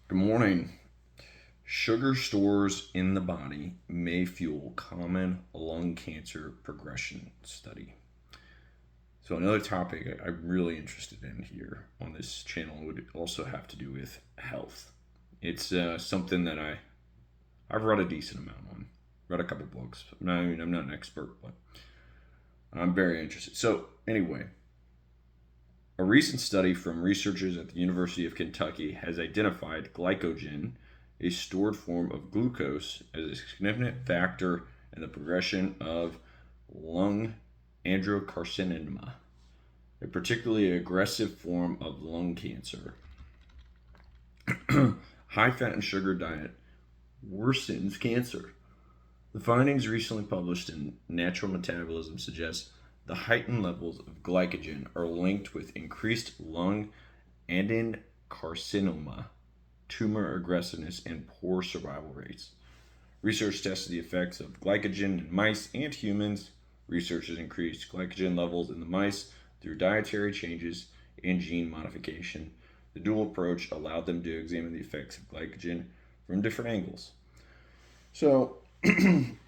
Good morning. Sugar stores in the body may fuel common lung cancer progression study. So, another topic I'm really interested in here on this channel would also have to do with health. It's something that I've read a decent amount on, read a couple books. I'm not an expert, but I'm very interested. So, anyway, a recent study from researchers at the University of Kentucky has identified glycogen, a stored form of glucose, as a significant factor in the progression of lung adenocarcinoma, a particularly aggressive form of lung cancer. High fat and sugar diet worsens cancer. The findings recently published in Natural Metabolism suggest the heightened levels of glycogen are linked with increased lung adenocarcinoma, tumor aggressiveness, and poor survival rates. Research tested the effects of glycogen in mice and humans. Researchers increased glycogen levels in the mice through dietary changes and gene modification. The dual approach allowed them to examine the effects of glycogen from different angles. So,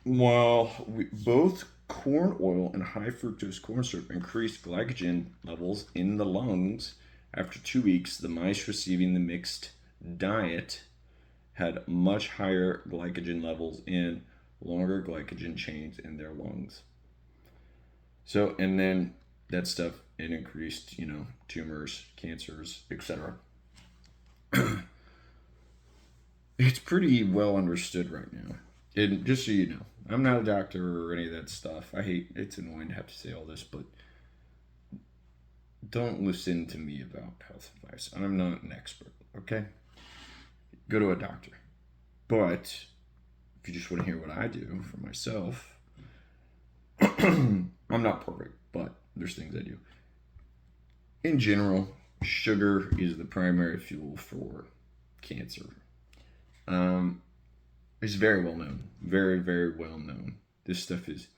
while both corn oil and high fructose corn syrup increased glycogen levels in the lungs, after 2 weeks, the mice receiving the mixed diet had much higher glycogen levels in longer glycogen chains in their lungs. So, and then that stuff, it increased, tumors, cancers, etc. It's pretty well understood right now. And just so you know, I'm not a doctor or any of that stuff. It's annoying to have to say all this, but don't listen to me about health advice. I'm not an expert, okay? Go to a doctor. But if you just want to hear what I do for myself, I'm not perfect, but there's things I do. In general, sugar is the primary fuel for cancer. Um, it's very well known, very very well known. This stuff is,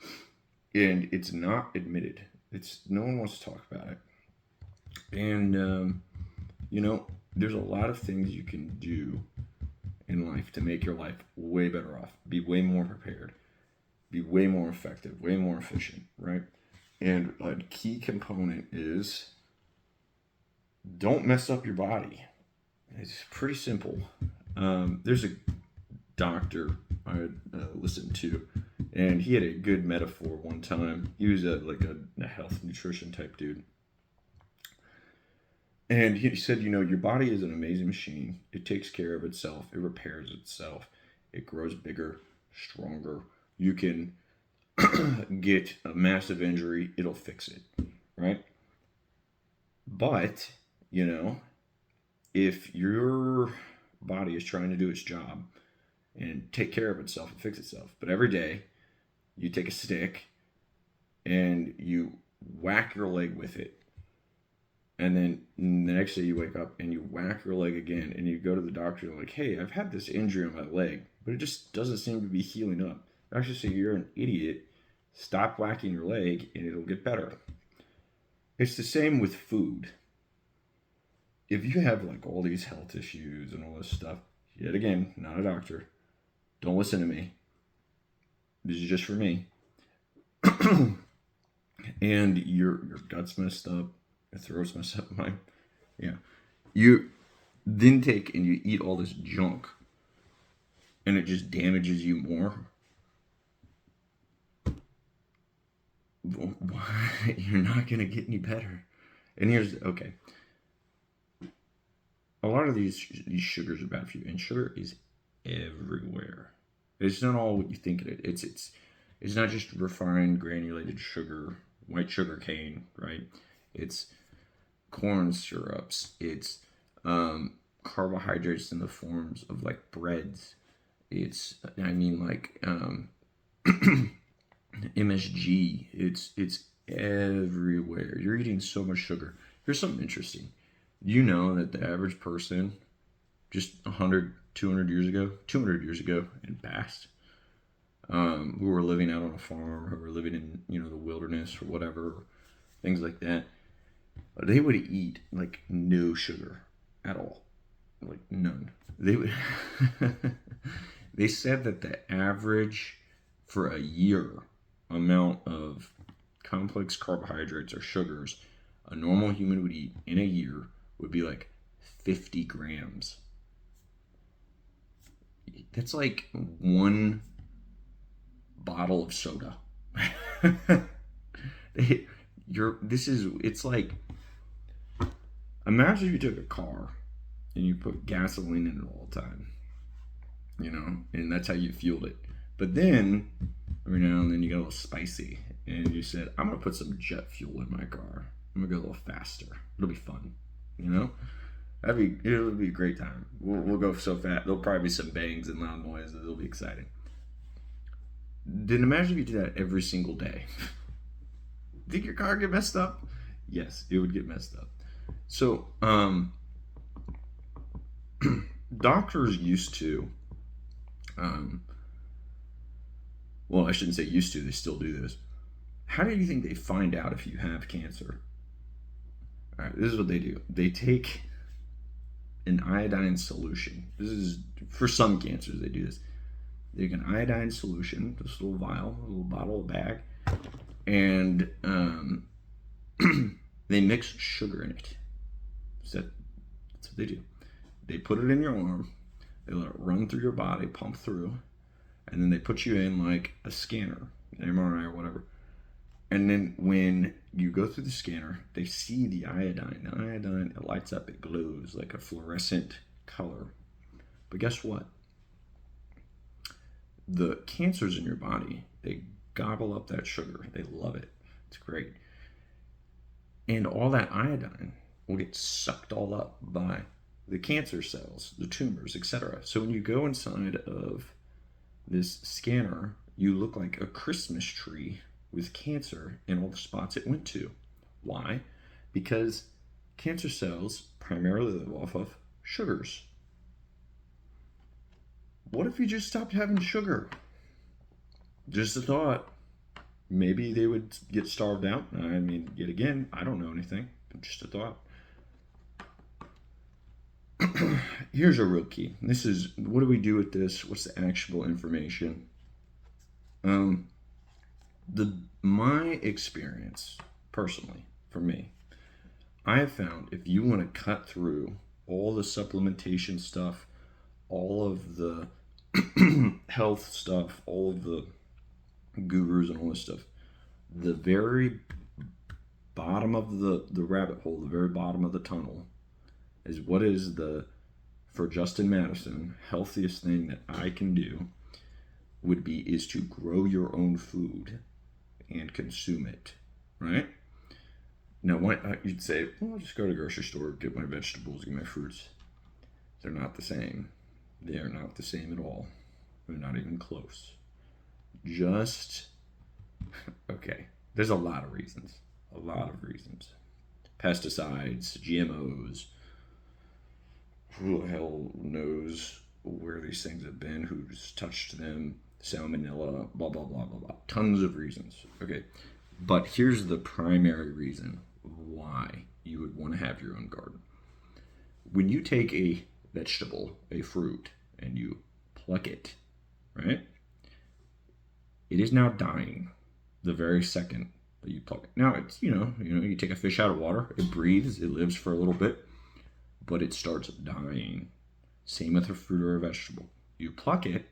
and it's not admitted. It's no one wants to talk about it, and there's a lot of things you can do in life to make your life way better off, be way more prepared, be way more effective, way more efficient, right? And a key component is don't mess up your body. It's pretty simple. There's a doctor I listened to, and he had a good metaphor one time. He was a health nutrition type dude, and he said, your body is an amazing machine. It takes care of itself. It repairs itself. It grows bigger, stronger. You can get a massive injury. It'll fix it, right? But if your body is trying to do its job and take care of itself and fix itself, but every day you take a stick and you whack your leg with it, and then the next day you wake up and you whack your leg again, and you go to the doctor, you're like, hey, I've had this injury on my leg, but it just doesn't seem to be healing up. I actually say, you're an idiot. Stop whacking your leg and it'll get better. It's the same with food. If you have like all these health issues and all this stuff, yet again, not a doctor, don't listen to me. This is just for me. And your gut's messed up, your throat's messed up, yeah. You then take and you eat all this junk, and it just damages you more. You're not gonna get any better. And here's okay. A lot of these sugars are bad for you, and sugar is everywhere. It's not all what you think it is. It's not just refined granulated sugar, white sugar cane, right? It's corn syrups. It's carbohydrates in the forms of like breads. It's MSG. It's everywhere. You're eating so much sugar. Here's something interesting. You know that the average person just 100, 200 years ago, 200 years ago and past, who were living out on a farm, who were living in, the wilderness or whatever, things like that, they would eat like no sugar at all. Like None. They they said that the average for a year amount of complex carbohydrates or sugars a normal human would eat in a year would be like 50 grams. That's like one bottle of soda. It's like, imagine if you took a car and you put gasoline in it all the time, and that's how you fueled it. But then, every now and then you get a little spicy, and you said, I'm going to put some jet fuel in my car. I'm going to go a little faster. It'll be fun, It'll be a great time. We'll go so fast. There'll probably be some bangs and loud noises. It'll be exciting. Then imagine if you did that every single day. Think your car get messed up? Yes, it would get messed up. So, doctors used to, well, I shouldn't say used to, they still do this. How do you think they find out if you have cancer? All right, this is what they do. They take an iodine solution. This is, for some cancers, they do this. They take an iodine solution, this little vial, a little bottle, a bag, and they mix sugar in it. So that's what they do. They put it in your arm, they let it run through your body, pump through, and then they put you in like a scanner, an MRI or whatever. And then when you go through the scanner, they see the iodine. The iodine, it lights up, it glows like a fluorescent color. But guess what? The cancers in your body, they gobble up that sugar. They love it. It's great. And all that iodine will get sucked all up by the cancer cells, the tumors, etc. So when you go inside of this scanner, you look like a Christmas tree with cancer in all the spots it went to. Why? Because cancer cells primarily live off of sugars. What if you just stopped having sugar? Just a thought. Maybe they would get starved out. I mean, yet again, I don't know anything. Just a thought. Here's a real key. This is, what do we do with this? What's the actionable information? My experience, personally, for me, I have found if you want to cut through all the supplementation stuff, all of the health stuff, all of the gurus and all this stuff, the very bottom of the rabbit hole, the very bottom of the tunnel, is what is for Justin Madison, healthiest thing that I can do is to grow your own food and consume it, right? Now, you'd say, well, I'll just go to the grocery store, get my vegetables, get my fruits. They're not the same. They are not the same at all. They're not even close. Okay, there's a lot of reasons. Pesticides, GMOs, who the hell knows where these things have been, who's touched them, salmonella, blah, blah, blah, blah, blah. Tons of reasons. Okay, but here's the primary reason why you would want to have your own garden. When you take a vegetable, a fruit, and you pluck it, right? It is now dying the very second that you pluck it. Now, it's, you take a fish out of water, it breathes, it lives for a little bit, but it starts dying. Same with a fruit or a vegetable. You pluck it,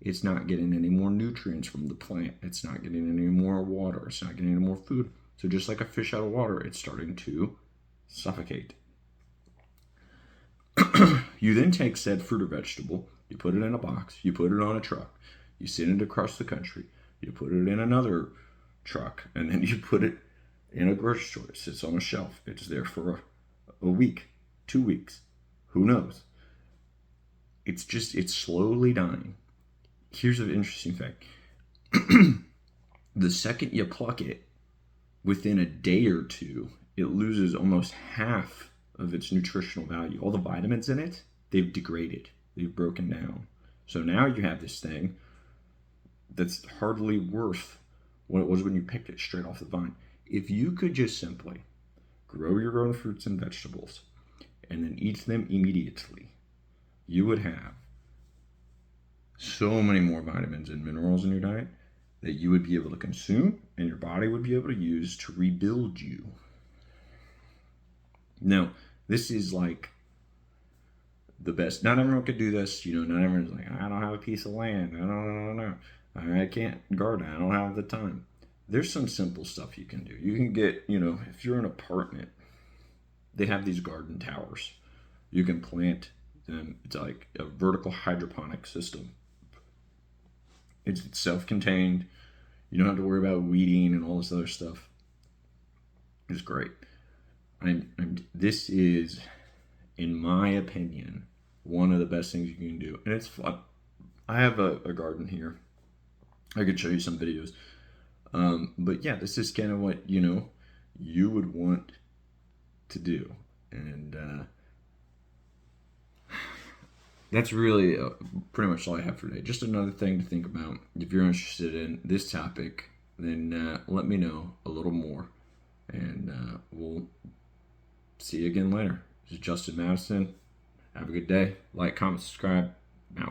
it's not getting any more nutrients from the plant. It's not getting any more water. It's not getting any more food. So just like a fish out of water, it's starting to suffocate. You then take said fruit or vegetable, you put it in a box, you put it on a truck, you send it across the country, you put it in another truck, and then you put it in a grocery store. It sits on a shelf. It's there for a week, 2 weeks. Who knows? It's slowly dying. Here's an interesting fact. The second you pluck it, within a day or two, it loses almost half of its nutritional value. All the vitamins in it, they've degraded. They've broken down. So now you have this thing that's hardly worth what it was when you picked it straight off the vine. If you could just simply grow your own fruits and vegetables and then eat them immediately, you would have so many more vitamins and minerals in your diet that you would be able to consume and your body would be able to use to rebuild you. Now, this is like the best. Not everyone could do this. You know, not everyone's like, I don't have a piece of land. I can't garden. I don't have the time. There's some simple stuff you can do. You can get, you know, if you're in an apartment, they have these garden towers. You can plant them. It's like a vertical hydroponic system. It's self-contained. You don't have to worry about weeding and all this other stuff. It's great. This is, in my opinion, one of the best things you can do. And it's fun. I have a garden here. I could show you some videos. But yeah, this is kind of what, you know, you would want to do. And that's really pretty much all I have for today. Just another thing to think about. If you're interested in this topic, then let me know a little more. And we'll see you again later. This is Justin Madison. Have a good day. Like, comment, subscribe. Out.